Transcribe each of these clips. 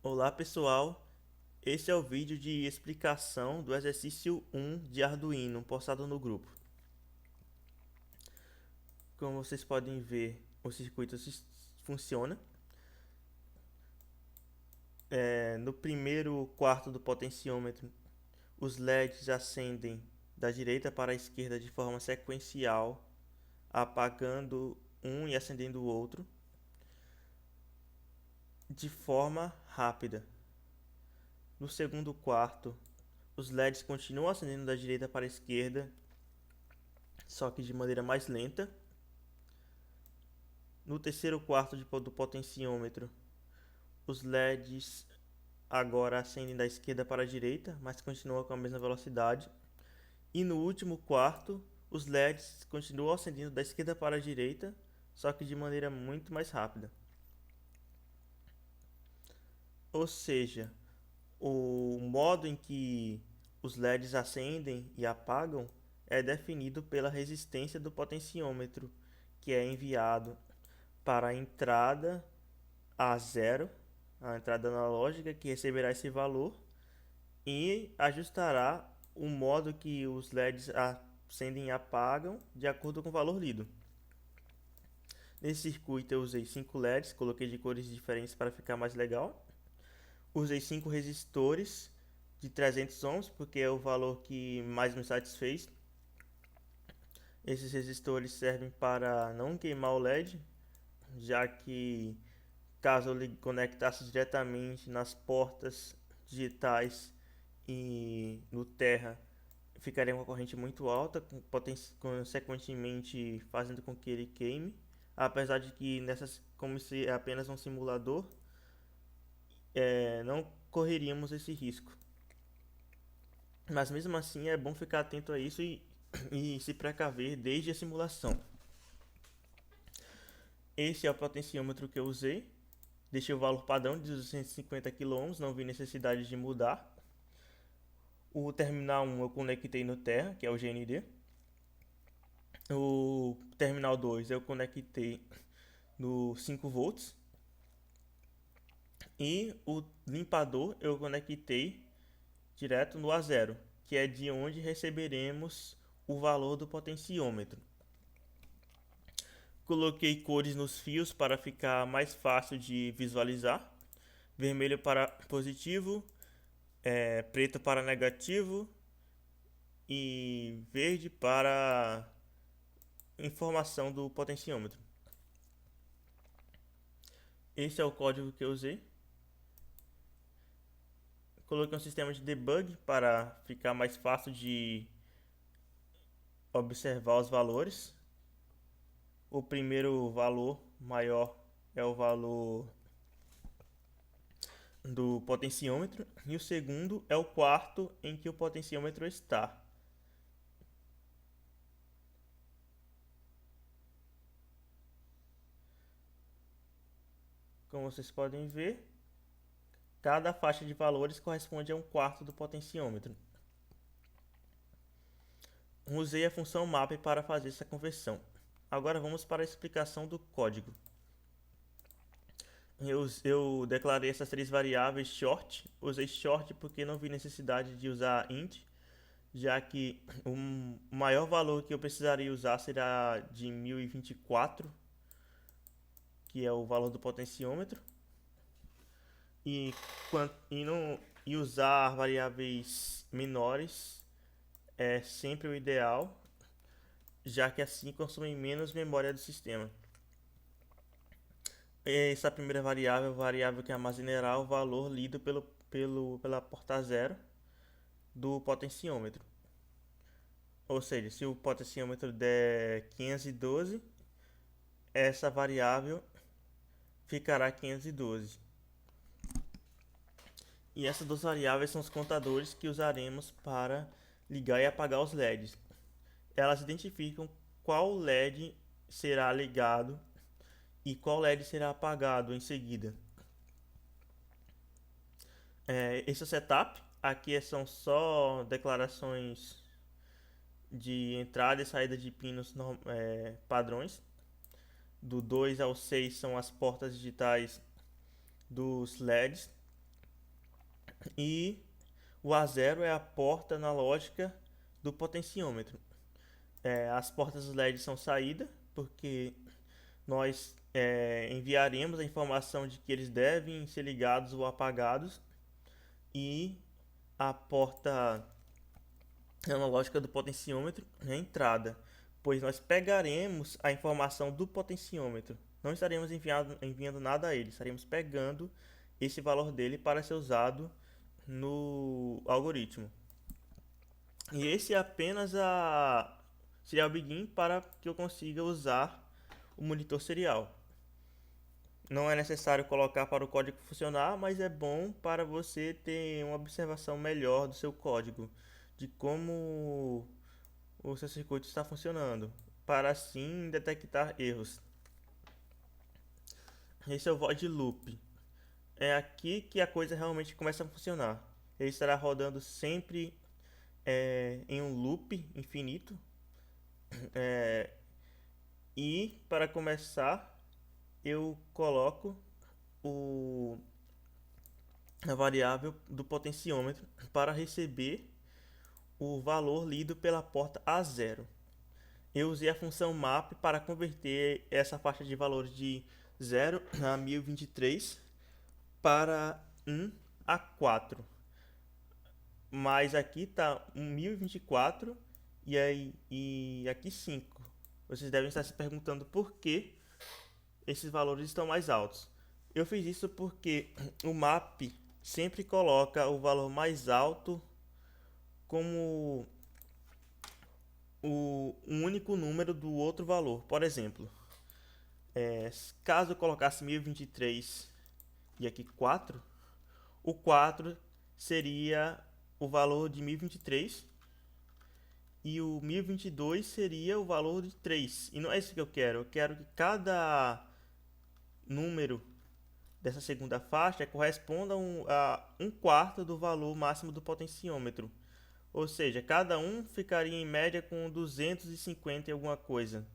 Olá pessoal, esse é o vídeo de explicação do exercício 1 de Arduino postado no grupo. Como vocês podem ver, o circuito funciona. No primeiro quarto do potenciômetro, os LEDs acendem da direita para a esquerda de forma sequencial, apagando um e acendendo o outro de forma rápida. No segundo quarto, os LEDs continuam acendendo da direita para a esquerda, só que de maneira mais lenta. No terceiro quarto do potenciômetro, os LEDs agora acendem da esquerda para a direita, mas continuam com a mesma velocidade. E no último quarto, os LEDs continuam acendendo da esquerda para a direita, só que de maneira muito mais rápida. Ou seja, o modo em que os LEDs acendem e apagam é definido pela resistência do potenciômetro, que é enviado para a entrada A0, a entrada analógica, que receberá esse valor e ajustará o modo que os LEDs acendem e apagam de acordo com o valor lido. Nesse circuito eu usei 5 LEDs, coloquei de cores diferentes para ficar mais legal. Usei 5 resistores de 300 ohms, porque é o valor que mais me satisfez. Esses resistores servem para não queimar o LED, já que caso eu conectasse diretamente nas portas digitais e no terra, ficaria uma corrente muito alta, consequentemente fazendo com que ele queime. Apesar de que nessas, como se é apenas um simulador, não correríamos esse risco. Mas mesmo assim é bom ficar atento a isso e se precaver desde a simulação. Esse é o potenciômetro que eu usei. Deixei o valor padrão de 250 kΩ, não vi necessidade de mudar. O terminal 1 eu conectei no Terra, que é o GND. O terminal 2 eu conectei no 5 volts. E o limpador eu conectei direto no A0, que é de onde receberemos o valor do potenciômetro. Coloquei cores nos fios para ficar mais fácil de visualizar. Vermelho para positivo, preto para negativo e verde para informação do potenciômetro. Esse é o código que eu usei. Coloquei um sistema de debug para ficar mais fácil de observar os valores. O primeiro valor maior é o valor do potenciômetro e o segundo é o quarto em que o potenciômetro está. Como vocês podem ver, cada faixa de valores corresponde a um quarto do potenciômetro. Usei a função map para fazer essa conversão. Agora vamos para a explicação do código. Eu declarei essas três variáveis short. Usei short porque não vi necessidade de usar int, já que o maior valor que eu precisaria usar será de 1024, que é o valor do potenciômetro. E, e usar variáveis menores é sempre o ideal, já que assim consomem menos memória do sistema. Essa primeira variável é a variável que armazenará o valor lido pela porta 0 do potenciômetro. Ou seja, se o potenciômetro der 512, essa variável ficará 512. E essas duas variáveis são os contadores que usaremos para ligar e apagar os LEDs. Elas identificam qual LED será ligado e qual LED será apagado em seguida. Esse é o setup. Aqui são só declarações de entrada e saída de pinos padrões. Do 2 ao 6 são as portas digitais dos LEDs. e o A0 é a porta analógica do potenciômetro. As portas LED são saída, porque nós enviaremos a informação de que eles devem ser ligados ou apagados, e a porta analógica do potenciômetro é a entrada, pois nós pegaremos a informação do potenciômetro. Não estaremos enviando nada a ele, estaremos pegando esse valor dele para ser usado no algoritmo. E esse é apenas a serial begin para que eu consiga usar o monitor serial. Não é necessário colocar para o código funcionar, mas é bom para você ter uma observação melhor do seu código, de como o seu circuito está funcionando, para assim detectar erros. Esse é o void loop. É aqui que a coisa realmente começa a funcionar. Ele estará rodando sempre em um loop infinito. E para começar, eu coloco a variável do potenciômetro para receber o valor lido pela porta A0. Eu usei a função map para converter essa faixa de valores de 0 a 1023 para 1 a 4. Mas aqui está 1024 e aqui 5. Vocês devem estar se perguntando por que esses valores estão mais altos. Eu fiz isso porque o map sempre coloca o valor mais alto como um único número do outro valor. Por exemplo, caso eu colocasse 1023 e aqui 4, o 4 seria o valor de 1023 e o 1022 seria o valor de 3. E não é isso que eu quero. Eu quero que cada número dessa segunda faixa corresponda a um quarto do valor máximo do potenciômetro. Ou seja, cada um ficaria em média com 250 e alguma coisa.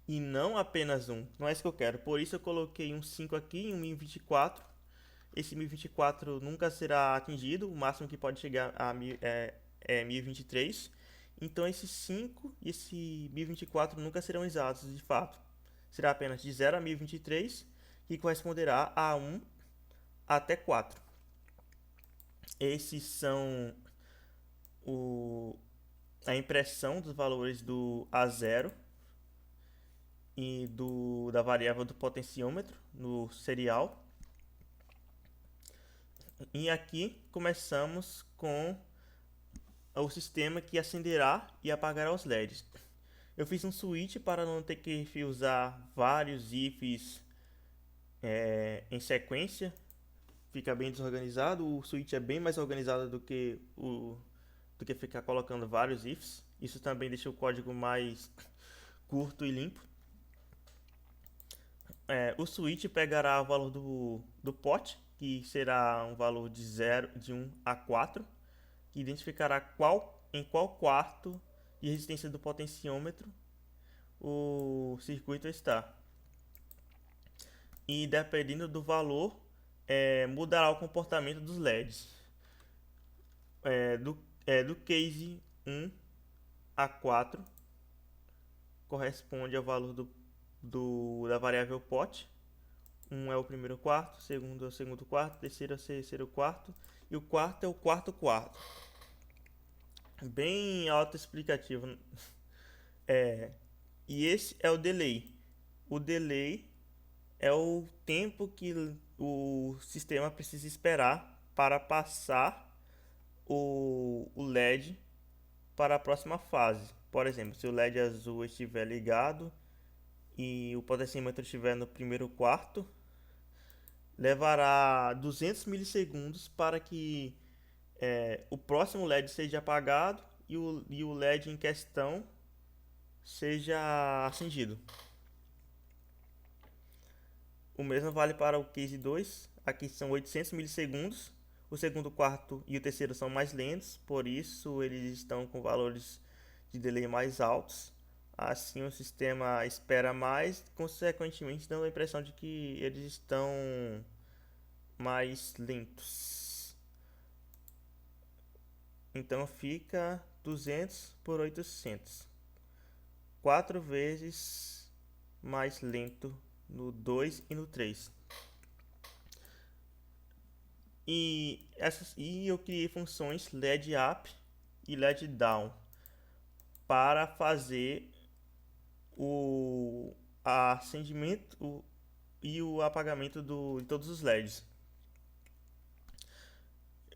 E não apenas um. Não é isso que eu quero. Por isso eu coloquei um 5 aqui e um 1024. Esse 1024 nunca será atingido. O máximo que pode chegar a 1023. Então esse 5 e esse 1024 nunca serão exatos de fato. Será apenas de 0 a 1023, que corresponderá a 1 até 4. Esses são a impressão dos valores do A0 e da variável do potenciômetro no serial. E aqui começamos com o sistema que acenderá e apagará os LEDs. Eu fiz um switch para não ter que usar vários ifs em sequência. Fica bem desorganizado. O switch é bem mais organizado do que ficar colocando vários ifs. Isso também deixa o código mais curto e limpo. O switch pegará o valor do pot, que será um valor de 1 a 4, que identificará em qual quarto de resistência do potenciômetro o circuito está. E dependendo do valor, mudará o comportamento dos LEDs. Do case 1 a 4 corresponde ao valor da variável pot. 1 é o primeiro quarto, segundo é o segundo quarto, terceiro é o terceiro quarto e o quarto é o quarto quarto. Bem autoexplicativo. E esse é o delay. O delay é o tempo que o sistema precisa esperar para passar o LED para a próxima fase. Por exemplo, se o LED azul estiver ligado e o potenciômetro estiver no primeiro quarto, levará 200 milissegundos para que o próximo LED seja apagado e o LED em questão seja acendido. O mesmo vale para o case 2. Aqui são 800 milissegundos. O segundo quarto e o terceiro são mais lentos, por isso eles estão com valores de delay mais altos. Assim o sistema espera mais, consequentemente dando a impressão de que eles estão mais lentos. Então fica 200 por 800. 4 vezes mais lento no 2 e no 3. E eu criei funções LED up e LED down para fazer o acendimento e o apagamento de todos os LEDs,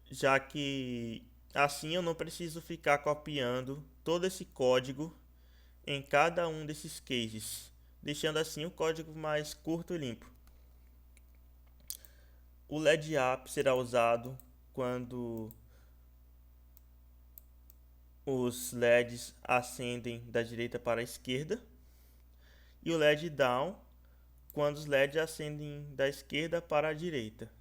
já que assim eu não preciso ficar copiando todo esse código em cada um desses cases, deixando assim o código mais curto e limpo. O LED up será usado quando os LEDs acendem da direita para a esquerda, e o LED down quando os LEDs acendem da esquerda para a direita.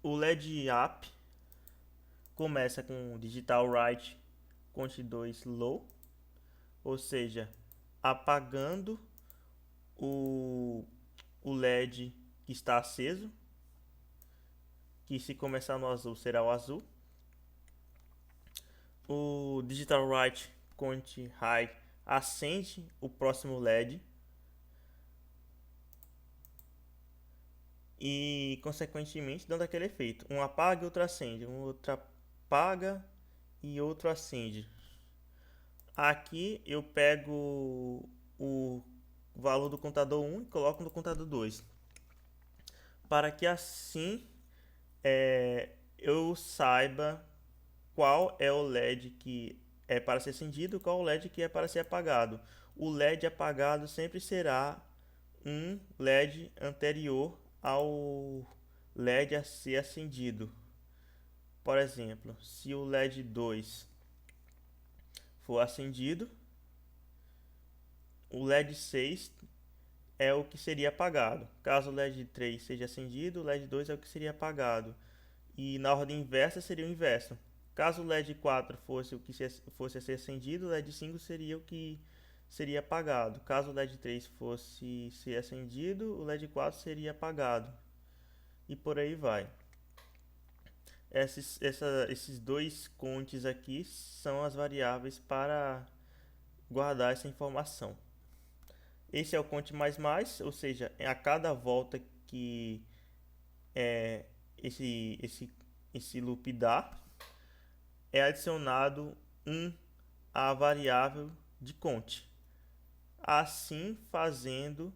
O LED up começa com digital right count 2 low, ou seja, apagando o LED que está aceso, que se começar no azul será o azul. O digital right count high acende o próximo LED e consequentemente dando aquele efeito: um apaga e outro acende, um outro apaga e outro acende. Aqui eu pego o valor do contador 1 e coloco no contador 2, para que assim eu saiba qual é o LED que é para ser acendido e qual o LED que é para ser apagado. O LED apagado sempre será um LED anterior ao LED a ser acendido. Por exemplo, se o LED 2 for acendido, o LED 6 é o que seria apagado. Caso o LED 3 seja acendido, o LED 2 é o que seria apagado. E na ordem inversa seria o inverso. Caso o LED 4 fosse o que fosse a ser acendido, o LED 5 seria o que seria apagado. Caso o LED 3 fosse ser acendido, o LED 4 seria apagado. E por aí vai. Esses dois contes aqui são as variáveis para guardar essa informação. Esse é o conte mais, ou seja, a cada volta que esse loop dá, é adicionado a variável de conte, assim fazendo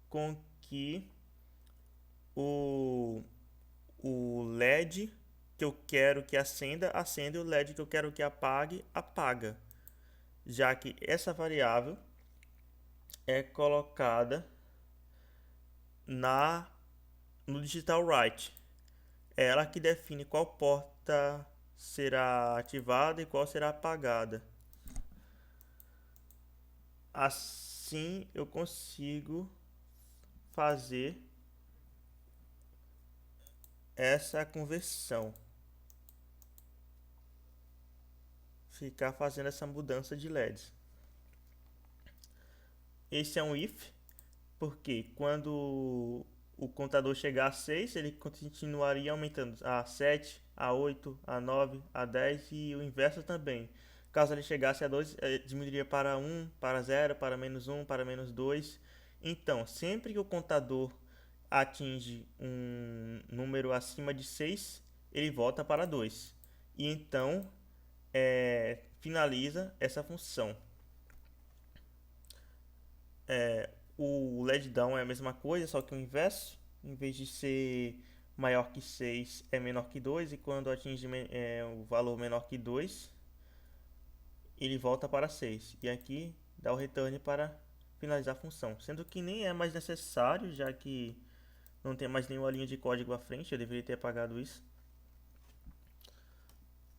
com que o LED que eu quero que acenda, acenda, e o LED que eu quero que apague, apaga, já que essa variável é colocada no digital write. É ela que define qual porta será ativada e qual será apagada. Assim eu consigo fazer essa conversão, ficar fazendo essa mudança de LEDs. Esse é um if, porque quando o contador chegar a 6, ele continuaria aumentando a 7, a 8, a 9, a 10 e o inverso também. Caso ele chegasse a 2, diminuiria para 1, para 0, para menos 1, para menos 2. Então, sempre que o contador atinge um número acima de 6, ele volta para 2. E então, finaliza essa função. O LED down é a mesma coisa, só que o inverso. Em vez de ser maior que 6, é menor que 2. E quando atinge o valor menor que 2, ele volta para 6. E aqui dá o return para finalizar a função. Sendo que nem é mais necessário, já que não tem mais nenhuma linha de código à frente. Eu deveria ter apagado isso.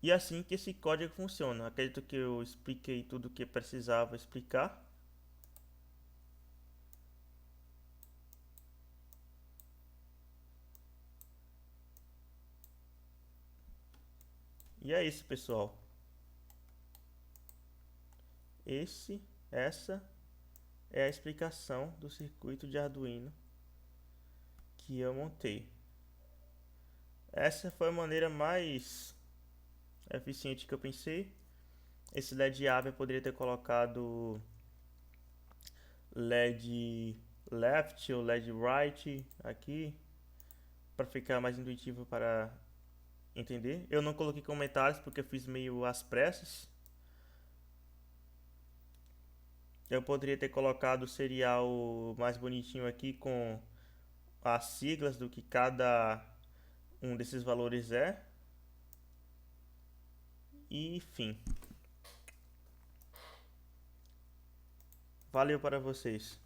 E assim que esse código funciona. Acredito que eu expliquei tudo o que precisava explicar. E é isso, pessoal. Essa é a explicação do circuito de Arduino que eu montei. Essa foi a maneira mais eficiente que eu pensei. Esse LED AV eu poderia ter colocado LED left ou LED right aqui para ficar mais intuitivo para entender. Eu não coloquei comentários porque eu fiz meio às pressas. Eu poderia ter colocado o serial mais bonitinho aqui com as siglas do que cada um desses valores é. E enfim. Valeu para vocês.